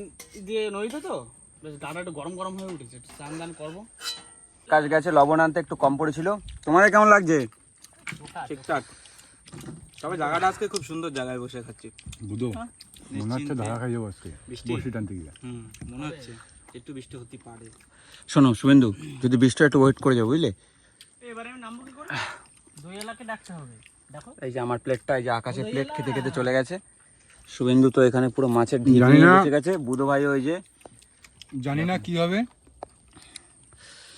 দিয়ে নদীতে তো বেশ গাটা একটু গরম গরম হয়ে উঠেছে, একটু স্নান দান করবো। কাজ গেছে, লবণ আনতে একটু কম পড়েছিল। তোমাদের কেমন লাগছে? ঠিকঠাক, তবে জায়গাটা আজকে খুব সুন্দর জায়গায় বসে খাচ্ছি। বুধু মনে হচ্ছে ধরা খাই যাবো আজকে বৃষ্টি বসি টানতে গিয়ে। মনে হচ্ছে একটু বৃষ্টি হতে পারে। শোনো শুভেন্দু, যদি বৃষ্টি একটু ওয়েট করে যাও বুঝলে। এবারে আমি নামবো কি করে? দই এলাকে ডাকতে হবে। দেখো এই যে আমার প্লেটটা, এই যে আকাশের প্লেট খেতে খেতে চলে গেছে। শুভেন্দু তো এখানে পুরো মাছের ঢিল জানি নিয়ে না। বসে গেছে। বুধো ভাই ওই যে জানি না কি হবে,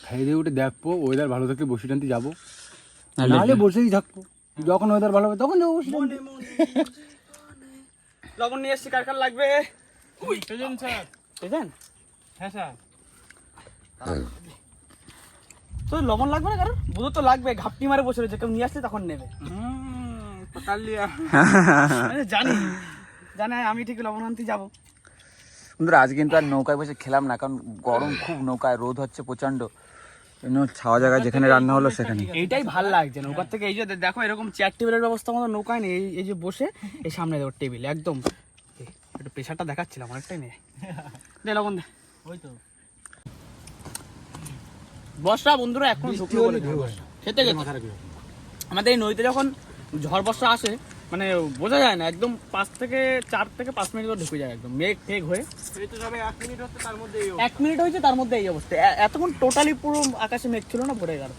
খাই দিয়ে উঠে দেখবো। ওয়েদার ভালো থাকলে বসি টানতে যাবো, নাহলে বসেই থাকবো। যখন ওয়েদার ভালো হবে তখন যাবো বসি টানতে। লবণ নিয়ে এসছি, কার কার লাগবে? Present sir. প্রেজেন্ট? হ্যাঁ স্যার। তো লবণ লাগবে না কারণ? বুধো তো লাগবে, ঘাপটি মারে বসে রয়েছে, কেউ নিয়ে আসলে তখন নেবে। জানি জানি আমি ঠিক লবণান্তি যাবো। বন্ধুরা আজ কিন্তু আর নৌকায় বসে খেলাম না, কারণ গরম খুব, নৌকায় রোদ হচ্ছে প্রচন্ড, ছাওয়া জায়গায় যেখানে রান্না হলো সেখানে। এইটাই ভাল লাগছে নৌকার থেকে। এই যে দেখো এরকম চেয়ার টেবিলের ব্যবস্থা আমাদের নৌকায় নেই। এই যে বসে এই সামনে দেখো টেবিল একদম, একটু প্রেশারটা দেখাচ্ছিলাম অনেকটাই নেই। দে লবণ দে। ওই তো বর্ষা বন্ধুরা এখন খেতে খেতে আমাদের এই নদীতে যখন ঝড় বর্ষা আসে মানে বোঝা যায় না, একদম 4 থেকে 5 মিনিট ঢুকে যায় একদম মেঘ টেঘ হয়ে। এই তো যাবে 1 মিনিট হচ্ছে, তার মধ্যে 1 মিনিট হয়েছে তার মধ্যে এই অবস্থা। এতক্ষণ টোটালি পুরো আকাশে মেঘ ছিল না, ভরে গেল।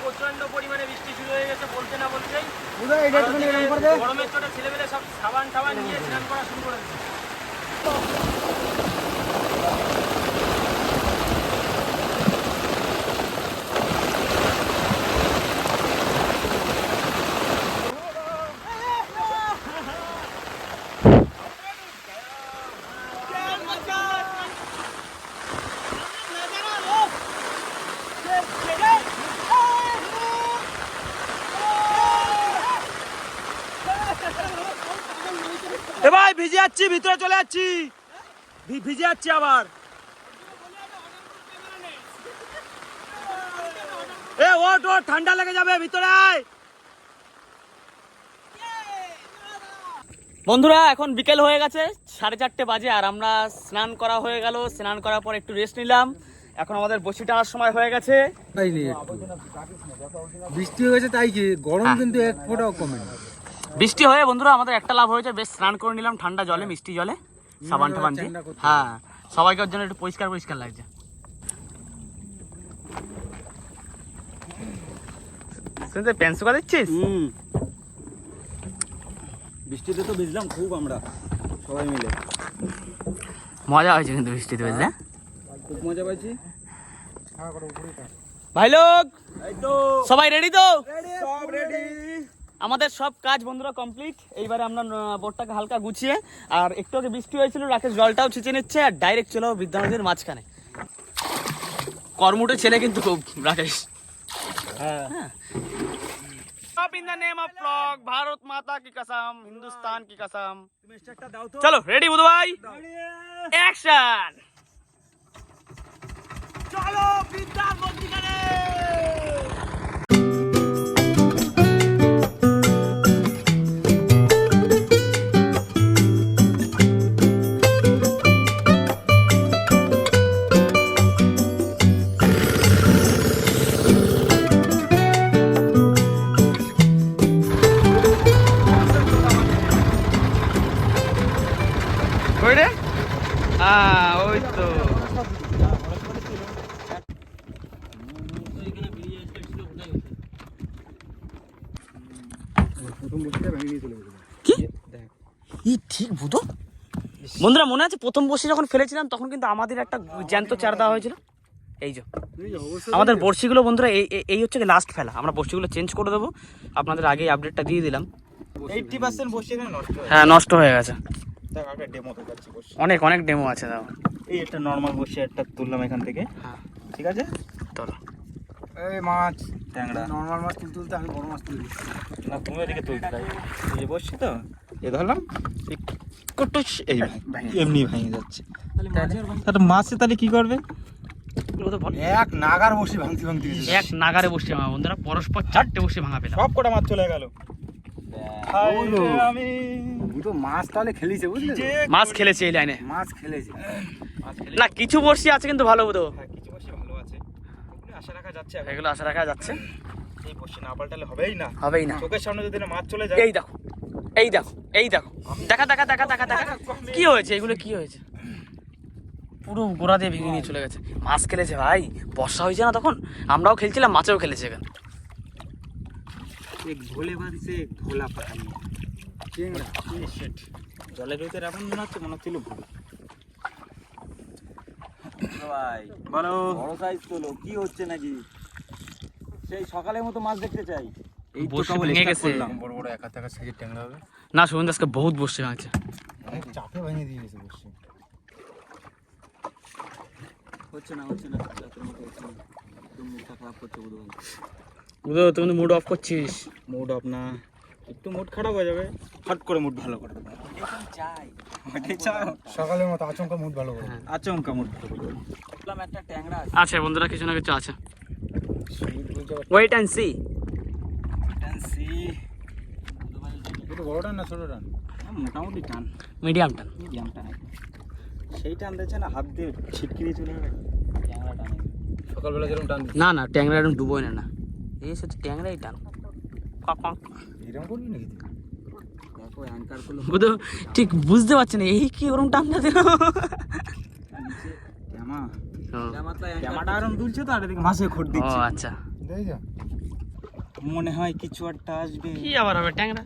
প্রচন্ড পরিমাণে বৃষ্টি শুরু হয়ে গেছে, বলতে না বলতেই গরমের চোটে ছেলেমেলে সব সাবান টাবান নিয়ে স্নান করা শুরু করে দিচ্ছে। এ ভাই ভিজে যাচ্ছি, ভিতরে চলে যাচ্ছি, ভিজে যাচ্ছি আবার। এ ওঠ ওঠ, ঠান্ডা লেগে যাবে, ভিতরে আয়। বন্ধুরা এখন বিকেল হয়ে গেছে, 4:30 বাজে, আর আমরা স্নান করা হয়ে গেল। স্নান করার পর একটু রেস্ট নিলাম। এখন আমাদের বসি টানার সময় হয়ে গেছে। বৃষ্টি হয়ে গেছে তাই কি গরম কিন্তু এক ফোঁটাও কমে না। বৃষ্টি হয়ে বন্ধুরা আমাদের একটা লাভ হয়েছে, বেশ স্নান করে নিলাম ঠান্ডা জলে, মিষ্টি জলে, সাবান টাবান দিয়ে। হ্যাঁ, সবাইকে ওর জন্য একটু পরিষ্কার পরিষ্কার লাগছে। শুনতে প্যান্ট শুকা দিচ্ছিস? বৃষ্টিতে তো ভিজলাম খুব আমরা সবাই মিলে, মজা হয়েছে কিন্তু বৃষ্টিতে, বুঝলে? খুব মজা পাইছি। ভাই লোক এই তো সবাই রেডি তো? সব রেডি। আমাদের সব কাজ বন্ধুরা কমপ্লিট। এইবারে আমরা বোটটাকে হালকা গুছিয়ে, আর একটু আগে বৃষ্টি হয়েছিল, রাকেশ জলটাও ছিঁচে নিচ্ছে, আর ডাইরেক্ট চলে যাবো বিদ্যা নদীর মাঝখানে। কর্মুটে ছেলে কিন্তু খুব রাকেশ। হ্যাঁ, in the name of vlog, Bharat মাতা কি কসম, হিন্দুস্তান কি কসম। চলো রেডি বুধু ভাই, অ্যাকশন। চলো বিদ্যার মধ্যখানে। ওই তো ঠিক বুঝো বন্ধুরা, মনে আছে প্রথম বর্ষি যখন ফেলেছিলাম তখন কিন্তু আমাদের একটা জ্যান্ত চার দেওয়া হয়েছিল। এই যে আমাদের বর্ষিগুলো বন্ধুরা এই হচ্ছে লাস্ট ফেলা। আমরা বর্ষিগুলো চেঞ্জ করে দেবো, আপনাদের আগেই আপডেটটা দিয়ে দিলাম। 80% বসে এখানে নষ্ট হয়ে হ্যাঁ, নষ্ট হয়ে গেছে। দেখো একটা ডেমো দেখাচ্ছি বসে। অনেক অনেক ডেমো আছে। দাও এই একটা নরমাল বসে একটা তুললাম এখান থেকে। হ্যাঁ, ঠিক আছে, চলো। এই মাছ ট্যাংরা নরমাল মাছ তুলতে তুলতে আমি বড় মাছ তুলে দিচ্ছি। না, তুমি এদিকে তুলতে তাই এই যে বসছি তো, এ ধরলাম কটুস, এই এমনি ভেঙে যাচ্ছে। তাহলে মাছে তাহলে কি করবে? এক নাগার বসি ভাঙতি ভাঙতি গেছে। এক নাগারে বসে ভাঙা বন্ধুরা, পরস্পর 4টে বসে ভাঙা পেলাম। সব কটা মাছ চলে গেল। আমি দুটো মাছ তাহলে খেলিছে, বুঝলে তো? মাছ খেলেছে এই লাইনে, মাছ খেলেছে। না কিছু বর্ষি আছে কিন্তু ভালো বুধো, হ্যাঁ, কিছু বসে ভালো আছে, ওগুলো আশা রাখা যাচ্ছে। এখন এগুলো আশা রাখা যাচ্ছে। এই বসে না পাল্টালে হবেই না, হবেই না। চোখের সামনে যদি না মাছ চলে যায়। এই দেখো, এই দেখো, এই দেখো, দেখা দেখা দেখা দেখা দেখা কি হয়েছে, এগুলো কি হয়েছে? পুরো গোড়া দিয়ে ভেঙে নিয়ে চলে গেছে। মাছ খেলেছে ভাই, বর্ষা হয়েছে না তখন, আমরাও খেলছিলাম, মাছেও খেলেছে এখানে। এক ভোলে বাড়িছে, ভোলা পাহাড়ি চিংড়া শিট জলের ভিতরে এমন মনে হচ্ছে, মনে হচ্ছিল ভোলা। ভাই বলো, বড় সাইজ তোলো, কি হচ্ছে নাকি? সেই সকালের মতো মাছ দেখতে চাই। এই তো বসে কেবল ভেঙে start গেছে। করলাম। বড় বড় এক হাতে সাইজের ট্যাংরা হবে না শুভেন্দু আজকে বহুত বসে ভাঙছে। অনেক চাপে ভেঙে দিয়ে গেছে বসি। হচ্ছে না রাতের মতো হচ্ছে না, একদম মুখটা খারাপ করছে বুধ ভাই। বুধো তুমি মুড অফ করছিস। মুড অফ না, একটু মুড খারাপ হয়ে যাবে, হট করে মুড ভালো করে দেবে। ওটাই চাই, সকালের মতো আচমকা মুড ভালো করে। আচমকা মুড ভালো করে দেবে। একটা ট্যাংরা আছে বন্ধুরা, কিছু না কিছু আছে। Wait and see. এটা বড় টান না ছোট টান? মোটামুটি টান, মিডিয়াম টান। মিডিয়াম টান। সেই টান দিচ্ছে না, হাত দিয়ে ছিটকে দিয়ে চলে যাবে ট্যাংরা টানে। সকালবেলা যেরকম টান না না, ট্যাংরা এরকম ডুবোয় না। এই হচ্ছে ট্যাংরাই টান। এরকম করলি নাকি? দেখো অ্যাঙ্কার গুলো বুধো ঠিক বুঝতে পারছি না এই কি ওরকম টান না দিল। ক্যামাটা আরম দুলছে তো, আর এদিকে মাছে খোট ও দিচ্ছে। আচ্ছা, দেই যা। মনে হয় কিছু একটা আসবে, কি আবার হবে ট্যাংরা?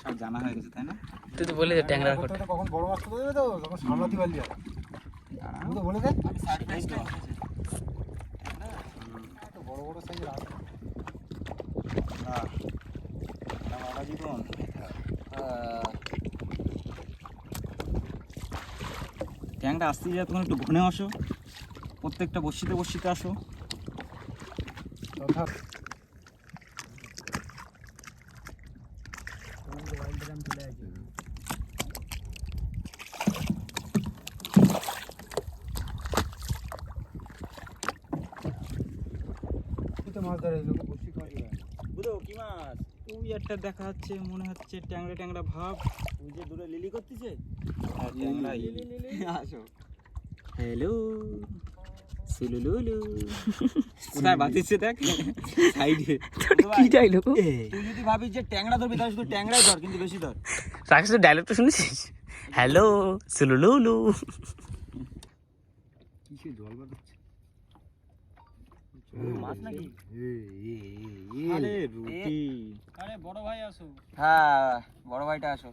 সব জানা হয়ে গেছে তাই না? তুই তো বলে দে ট্যাংরা করতে করতে কখন বড় মাছ দেবে তো তখন সামলাতে পারলি আর। তুই তো বলে দে। এত বড় বড় সাইজের আছে। বাবা জীবন ট্যাংটা আসতে যায়, তখন একটু ঘুনে আসো, প্রত্যেকটা বসিতে আসো। তথা মাছ ধরে লোকে বসি খাওয়াই যায়। বুঝো কি মাছ? ওই একটা দেখা যাচ্ছে, মনে হচ্ছে ট্যাংরা ভাব। ওই যে দূরে লিলি করতেছে, ট্যাংরা আসো। হ্যালো সুলুলুলু, কোথায় বাঁধিচ্ছে দেখ সাইডে। কি ডায়লগ? তুই যদি ভাবিস যে ট্যাংরা ধরবি তাহলে শুধু ট্যাংরাই ধর, কিন্তু বেশি ধর। রাকেশ ডায়লগ তো শুনেছিস? হ্যালো সুলুলুলু। কিসে জল বাড়ছে? মাছ নাকি? আরে রুটি। আরে বড় ভাই আসো। হ্যাঁ বড় ভাইটা আসো।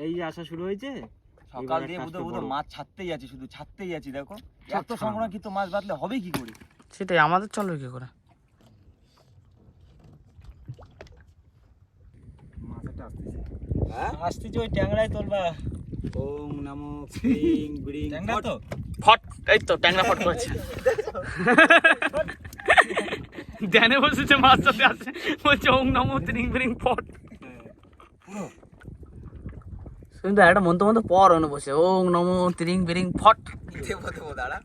এই যে আসা শুরু হয়েছে সকাল দিয়ে, বুধো মাছ ছাড়তেই আছি, শুধু ছাড়তেই আছি। দেখো এত সংরক্ষিত মাছ বাঁধলে হবে কি করে? সেটাই, আমাদের চলবে কি করে? মাছটা আসতেছে। আসতেছে ওই ট্যাংরাই তোলবা। ওং নমো ক্রিং ব্রিং। ট্যাংরা তো ফট, এই তো ট্যাংরা ফট করেছে। ধ্যানে বসেছে, মাছ সাথে আছে, বলছে ওং নমো ত্রিং ব্রিং ফট। শুনতে একটা মন্ত্র মন্ত্র পর ওনে বসে ওং নমো ত্রিং ব্রিং ফট। দেবো দাঁড়া,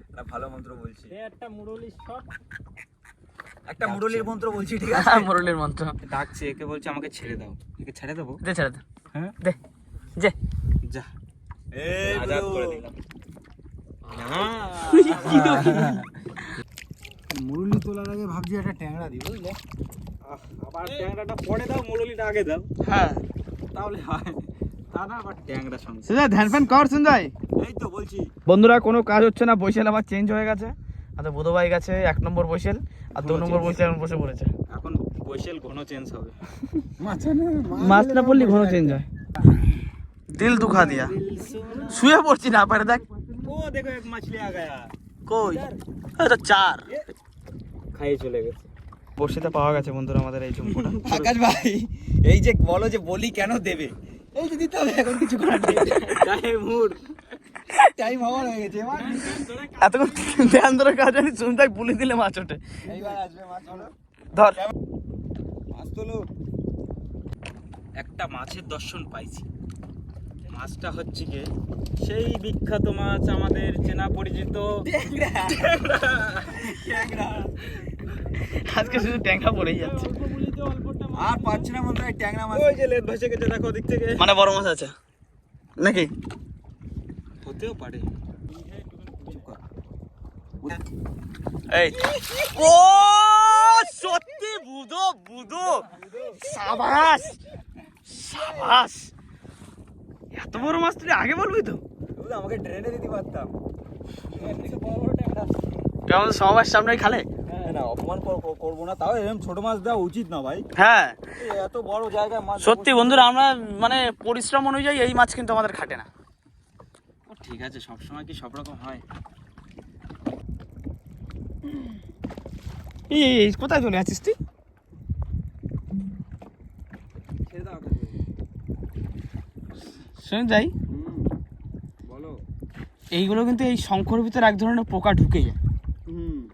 একটা ভালো মন্ত্র বলছি, একটা মুরলি শট। একটা মুরলির মন্ত্র বলছি, ঠিক আছে? মুরলির মন্ত্র ডাকছে, একে বলছে আমাকে ছেড়ে দাও। একে ছেড়ে দেবো? দে, ছেড়ে দে। হ্যাঁ দে যে যা, এই আজাদ করে দিলাম। মুরলি তোলার আগে ভাবছি একটা ট্যাংরা দিই, বুঝলে? আবার ট্যাংরাটা পরে দাও, মুরলিটা আগে দাও, হ্যাঁ তাহলে হয়। তা না আবার ট্যাংরা সঙ্গে। সুজয় ধ্যান ফ্যান কর সঞ্জয়। এই তো বলছি বন্ধুরা কোনো কাজ হচ্ছে না, বৈশাল আবার চেঞ্জ হয়ে গেছে। আচ্ছা বুধো ভাই গেছে 1 নম্বর বৈশাল, আর 2 নম্বর বৈশাল এখন বসে পড়েছে। এখন বৈশাল ঘন চেঞ্জ হবে। মাছ না পড়লে ঘন চেঞ্জ হয়। দিল দুখা দিয়া শুয়ে পড়ছি না পারে। দেখ ও দেখো এক মাছলি আ গয়া, কই, এটা 4 খাইয়ে চলে গেছে। বর্ষিতে পাওয়া গেছে বন্ধুরা আমাদের এই চুম্পুটা। আকাশ ভাই, এই যে বলো যে বলি কেন দেবে, এই যে দিতে হবে, এখন কিছু করার নেই। টাইম মুড, টাইম ওভার হয়ে গেছে। এবার এতক্ষণ ধ্যান ধরে কাজ জানি শুনতে বুলি দিলে মাছ ওঠে। এইবার আসবে মাছ, হলো ধর মাছ তোলো। একটা মাছের দর্শন পাইছি। মাছটা হচ্ছে কি সেই বিখ্যাত মাছ, আমাদের চেনা পরিচিত ট্যাংরা। আজকে শুধু ট্যাংরা পড়েই যাচ্ছে। আর পাচ্ছি না মনে হয় ট্যাংরা মাছ। ওই যে লেদ ভেসে গেছে দেখো ওদিক থেকে। মানে বড় মাছ আছে নাকি? হতেও পারে। এই ও সত্যি বুধো বুধো, সাবাস সাবাস। এত বড় মাছ তুই আগে বলবি তো, আমাকে ট্রেনে দিতে পারতাম। তুই আমাদের সবার সামনে খালে। না অপমান করবো না, তাও এরকম ছোট মাছ দেওয়া উচিত না ভাই। হ্যাঁ এত বড় জায়গায় মাছ। সত্যি বন্ধুরা, আমরা মানে পরিশ্রম অনুযায়ী এই মাছ কিন্তু আমাদের খাটে না। ঠিক আছে, সবসময় কি সব রকম হয়? এই কোথায় চলে আছিস তুই? ছেড়ে দাও। শুনে যাই। বলো এইগুলো কিন্তু এই শঙ্কর ভিতরে এক ধরনের পোকা ঢুকে যায়,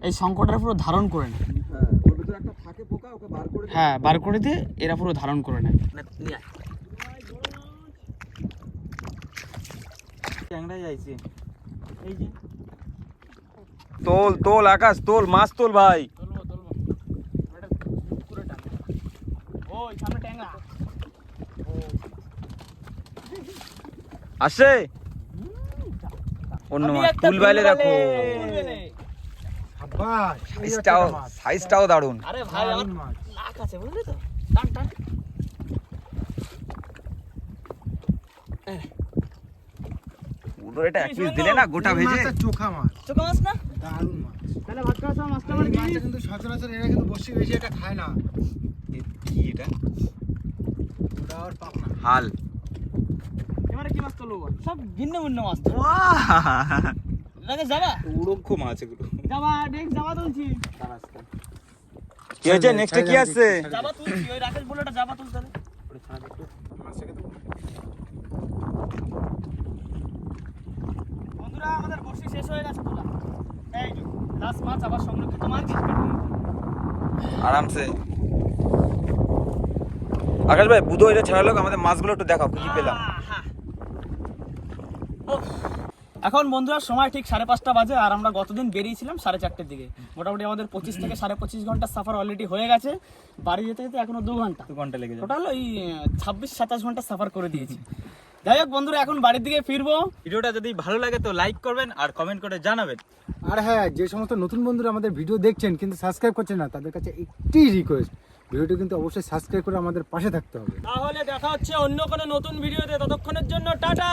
এই শঙ্করটা পুরো ধারণ করে নেয়। হ্যাঁ, বার করে দিয়ে এরা পুরো ধারণ করে নেয়। ট্যাংরা যাইছে এই যে তোল তোল আকাশ তোল, মাছ তোল ভাই। ওই সামনে ট্যাংরা। আসে অন্য মাছ তুল বাইলে দেখো, সাইজটাও দারুন। আরে ভাই আমার লাক আছে বুঝলি তো, টান টান। পুরো এটা এক পিস দিলে না গোটা ভেজে। চোখা মাছ, চোখা মাছ না, দারুণ মাছ। তাহলে ভাত খাওয়া মাছটা এই আমার মাছটা কিন্তু সচরাচর এরা কিন্তু বসি বেশি এটা খায় না। কি এটা? ওটা আর পাবনা। হাল। এবারে কি মাছ তুলবো বল? সব ভিন্ন ভিন্ন মাছ তো। রাকে যাবা, উড়ক্ষ মাছ এগুলো। যাবা নেক্সট যাবা তুলছি, কি হয়েছে? নেক্সটে কি আসছে? যাবা তুলছি। ওই রাকেশ বলেটা যাবা তুল তাহলে। বন্ধুরা আমাদের বর্ষি শেষ হয়ে গেছে তোলা। এই যে লাস্ট মাছ আবার সংরক্ষিত মাছ। আরামসে। আকাশ ভাই বুধো এটা ছাড়ালো, আমাদের মাছগুলো একটু দেখাও কি কি পেলাম। এখন বন্ধুরা সময় ঠিক 5:30 বাজে, আর আমরা গতদিন বেরিয়েছিলাম 4:30 দিকে। মোটামুটি আমাদের 25 থেকে 25.5 ঘন্টার সাফার অলরেডি হয়ে গেছে। বাড়ি যেতে যেতে এখনো 2 ঘন্টা লেগে যাবে। টোটাল ওই 26-27 ঘন্টা সাফার করে দিয়েছি। যাই হোক বন্ধুরা, এখন বাড়ির দিকে ফিরবো। ভিডিওটা যদি ভালো লাগে তো লাইক করবেন আর কমেন্ট করে জানাবেন। আর হ্যাঁ, যে সমস্ত নতুন বন্ধুরা আমাদের ভিডিও দেখছেন কিন্তু সাবস্ক্রাইব করছেন না, তাদের কাছে একটি রিকোয়েস্ট, ভিডিওটি কিন্তু অবশ্যই সাবস্ক্রাইব করে আমাদের পাশে থাকতে হবে। তাহলে দেখা হচ্ছে অন্য কোনো নতুন ভিডিওতে, ততক্ষণের জন্য টাটা।